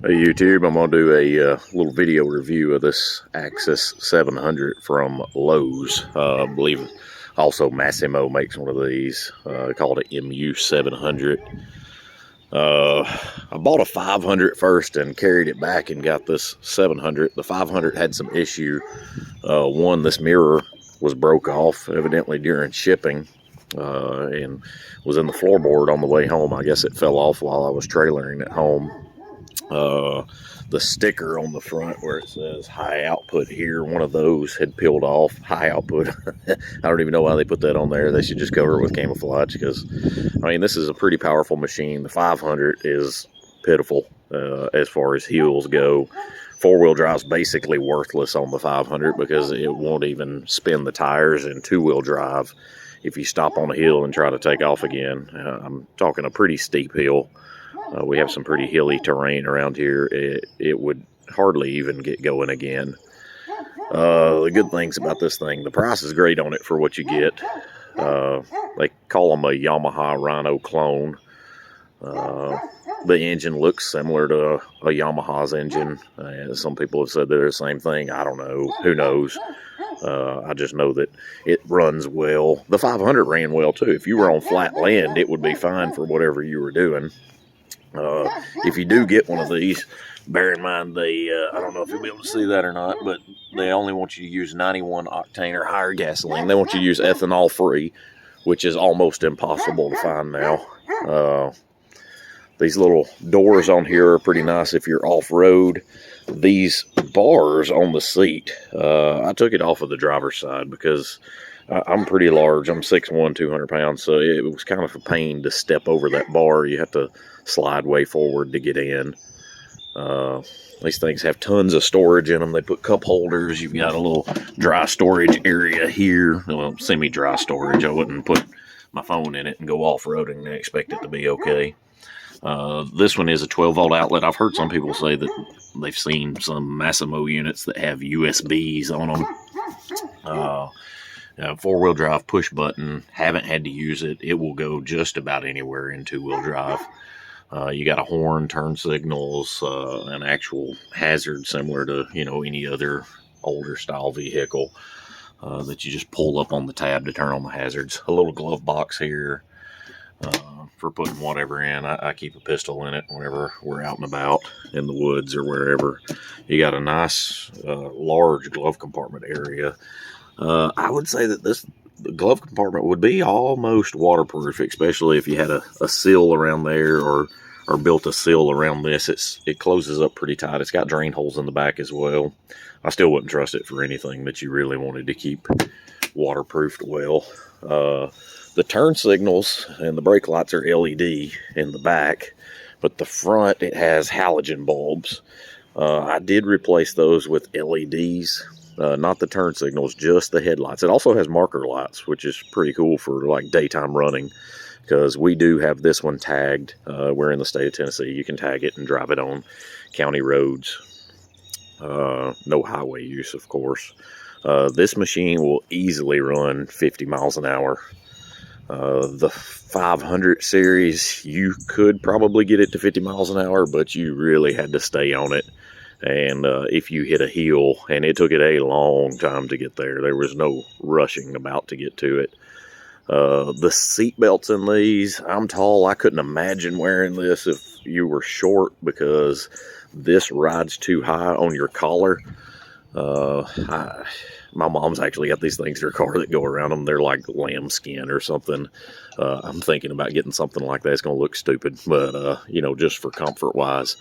Hey YouTube, I'm going to do a little video review of this Axis 700 from Lowe's. I believe also Massimo makes one of these, called an msu700. I bought a 500 first and carried it back and got this 700. The 500 had some issue. One, this mirror was broke off evidently during shipping and was in the floorboard on the way home. I guess it fell off while I was trailering it home. The sticker on the front where it says high output here, one of those had peeled off. High output. I don't even know why they put that on there. They should just cover it with camouflage, because I mean, this is a pretty powerful machine. The 500 is pitiful as far as heels go. Four-wheel drive's basically worthless on the 500 because it won't even spin the tires. In two-wheel drive, if you stop on a hill and try to take off again, I'm talking a pretty steep hill. We have some pretty hilly terrain around here. It would hardly even get going again. The good things about this thing, the price is great on it for what you get. They call them a Yamaha Rhino clone. The engine looks similar to a Yamaha's engine. Some people have said they're the same thing. I don't know. Who knows? I just know that it runs well. The 500 ran well too. If you were on flat land, it would be fine for whatever you were doing. If you do get one of these, bear in mind I don't know if you'll be able to see that or not, but they only want you to use 91 octane or higher gasoline. They want you to use ethanol free, which is almost impossible to find now. These little doors on here are pretty nice if you're off-road. These bars on the seat, I took it off of the driver's side because I'm pretty large. I'm 6'1", 200 pounds, so it was kind of a pain to step over that bar. You have to slide way forward to get in. These things have tons of storage in them. They put cup holders. You've got a little dry storage area here. Well, semi-dry storage. I wouldn't put my phone in it and go off-roading and expect it to be okay. This one is a 12-volt outlet. I've heard some people say that they've seen some Massimo units that have USBs on them. Four-wheel drive push button. Haven't had to use it. It will go just about anywhere in two-wheel drive. You got a horn, turn signals, an actual hazard similar to any other older style vehicle that you just pull up on the tab to turn on the hazards. A little glove box here for putting whatever in. I keep a pistol in it whenever we're out and about in the woods or wherever. You got a nice large glove compartment area. I would say that the glove compartment would be almost waterproof, especially if you had a seal around there or built a seal around this. It closes up pretty tight. It's got drain holes in the back as well. I still wouldn't trust it for anything that you really wanted to keep waterproofed well. The turn signals and the brake lights are LED in the back, but the front, it has halogen bulbs. I did replace those with LEDs. Not the turn signals, just the headlights. It also has marker lights, which is pretty cool for like daytime running, because we do have this one tagged. We're in the state of Tennessee. You can tag it and drive it on county roads. No highway use, of course. This machine will easily run 50 miles an hour. The 500 series, you could probably get it to 50 miles an hour, but you really had to stay on it. And if you hit a hill, and it took it a long time to get there, there was no rushing about to get to it. The seat belts in these, I'm tall. I couldn't imagine wearing this if you were short, because this rides too high on your collar. My mom's actually got these things in her car that go around them. They're like lambskin or something. I'm thinking about getting something like that. It's going to look stupid, but just for comfort wise.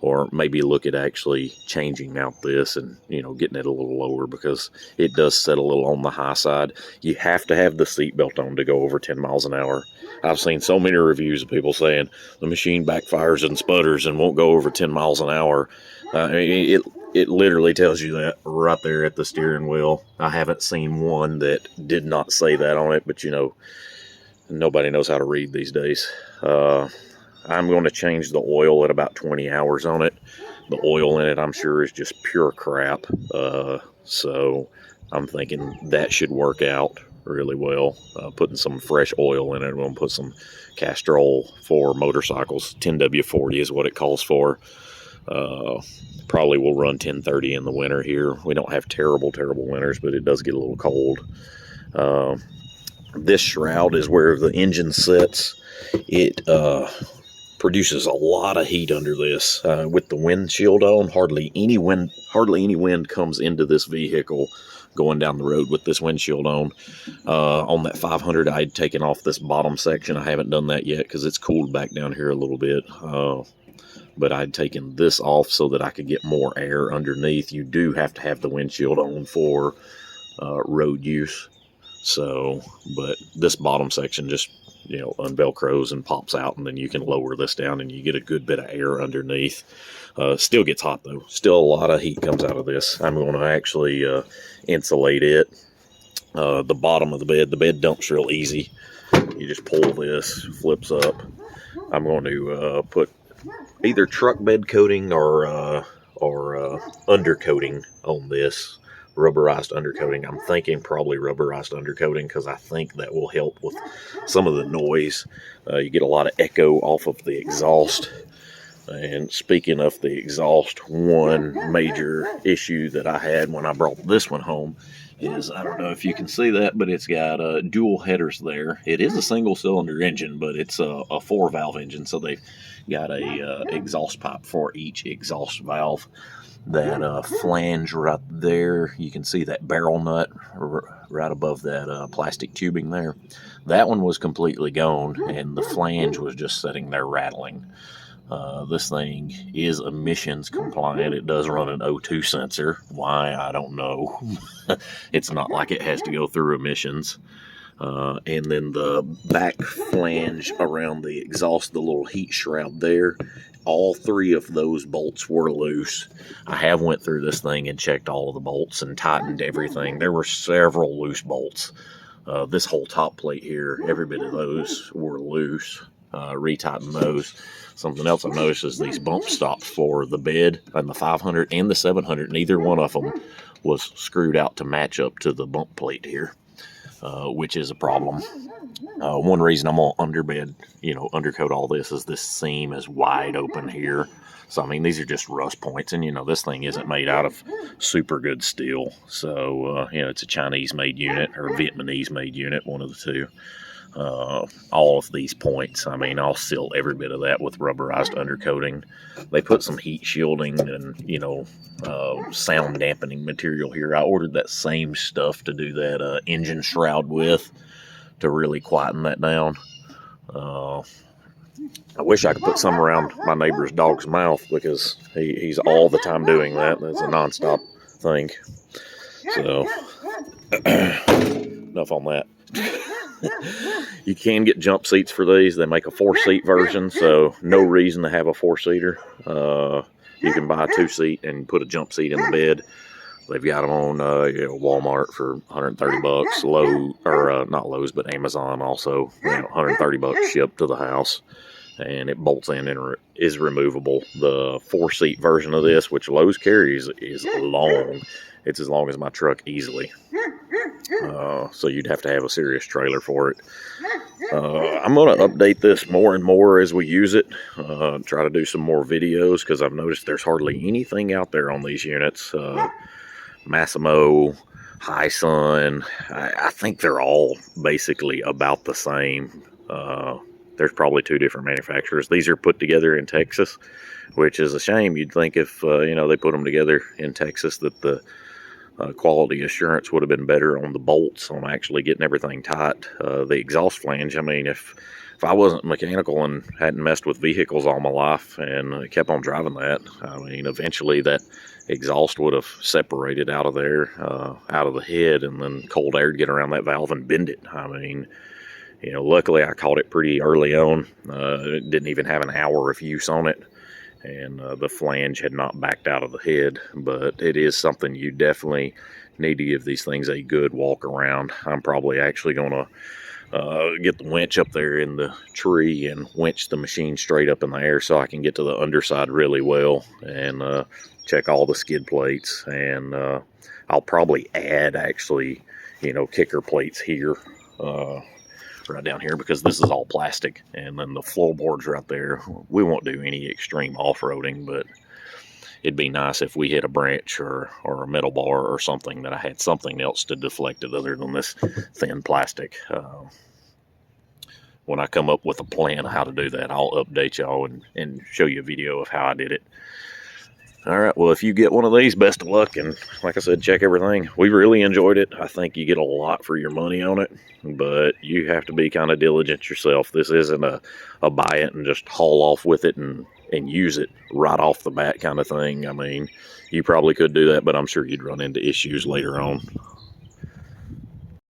Or maybe look at actually changing out this and, getting it a little lower, because it does set a little on the high side. You have to have the seatbelt on to go over 10 miles an hour. I've seen so many reviews of people saying the machine backfires and sputters and won't go over 10 miles an hour. It literally tells you that right there at the steering wheel. I haven't seen one that did not say that on it, but nobody knows how to read these days. I'm going to change the oil at about 20 hours on it. The oil in it, I'm sure, is just pure crap. So I'm thinking that should work out really well. Putting some fresh oil in it. I'm going to put some Castrol for motorcycles. 10W40 is what it calls for. Probably will run 1030 in the winter here. We don't have terrible winters, but it does get a little cold. This shroud is where the engine sits. It produces a lot of heat under this. With the windshield on, hardly any wind comes into this vehicle going down the road with this windshield on. On that 500, I'd taken off this bottom section. I haven't done that yet because it's cooled back down here a little bit. But I'd taken this off so that I could get more air underneath. You do have to have the windshield on for road use. So, but this bottom section just, unvelcros and pops out, and then you can lower this down and you get a good bit of air underneath. Still gets hot though. Still a lot of heat comes out of this. I'm going to actually insulate it. The bottom of the bed dumps real easy. You just pull this, flips up. I'm going to put either truck bed coating or undercoating on this. Rubberized undercoating. I'm thinking probably rubberized undercoating because I think that will help with some of the noise. You get a lot of echo off of the exhaust. And speaking of the exhaust, one major issue that I had when I brought this one home is, I don't know if you can see that, but it's got dual headers there. It is a single cylinder engine, but it's a 4-valve engine, so they've got a exhaust pipe for each exhaust valve. That flange right there, you can see that barrel nut right above that plastic tubing there. That one was completely gone, and the flange was just sitting there rattling. This thing is emissions compliant. It does run an O2 sensor. Why, I don't know. It's not like it has to go through emissions. And then the back flange around the exhaust, the little heat shroud there, all 3 of those bolts were loose. I have went through this thing and checked all of the bolts and tightened everything. There were several loose bolts. This whole top plate here, every bit of those were loose. Retighten those. Something else I noticed is these bump stops for the bed and the 500 and the 700. Neither one of them was screwed out to match up to the bump plate here, which is a problem. One reason I'm on undercoat all this is this seam is wide open here. So, I mean, these are just rust points, and, this thing isn't made out of super good steel. So, it's a Chinese-made unit or Vietnamese-made unit, one of the two. All of these points, I mean, I'll seal every bit of that with rubberized undercoating. They put some heat shielding and, sound dampening material here. I ordered that same stuff to do that engine shroud with to really quieten that down. I wish I could put some around my neighbor's dog's mouth because he's all the time doing that. That's a nonstop thing. So, enough on that. You can get jump seats for these. They make a 4-seat version, so no reason to have a 4-seater. You can buy a 2-seat and put a jump seat in the bed. They've got them on Walmart for $130. Not Lowe's, but Amazon also. $130 shipped to the house, and it bolts in and is removable. The 4-seat version of this, which Lowe's carries, is long. It's as long as my truck easily. So you'd have to have a serious trailer for it. I'm going to update this more and more as we use it. Try to do some more videos because I've noticed there's hardly anything out there on these units. Massimo Hisun, I think they're all basically about the same. There's probably 2 different manufacturers. These are put together in Texas, which is a shame. You'd think if they put them together in Texas that the quality assurance would have been better on the bolts, on actually getting everything tight. The exhaust flange, I mean, if I wasn't mechanical and hadn't messed with vehicles all my life and kept on driving that, I mean, eventually that exhaust would have separated out of there, out of the head, and then cold air would get around that valve and bend it. I mean, luckily I caught it pretty early on. It didn't even have an hour of use on it. And the flange had not backed out of the head, but it is something you definitely need to give these things a good walk around. I'm probably actually going to get the winch up there in the tree and winch the machine straight up in the air so I can get to the underside really well and check all the skid plates. And I'll probably add actually, kicker plates here. Right down here because this is all plastic, and then the floorboards right there. We won't do any extreme off-roading, but it'd be nice if we hit a branch or a metal bar or something, that I had something else to deflect it other than this thin plastic. When I come up with a plan of how to do that, I'll update y'all and show you a video of how I did it. All right, well, if you get one of these, best of luck, and like I said, check everything. We really enjoyed it. I think you get a lot for your money on it, but you have to be kind of diligent yourself. This isn't a buy it and just haul off with it and use it right off the bat kind of thing. I mean, you probably could do that, but I'm sure you'd run into issues later on.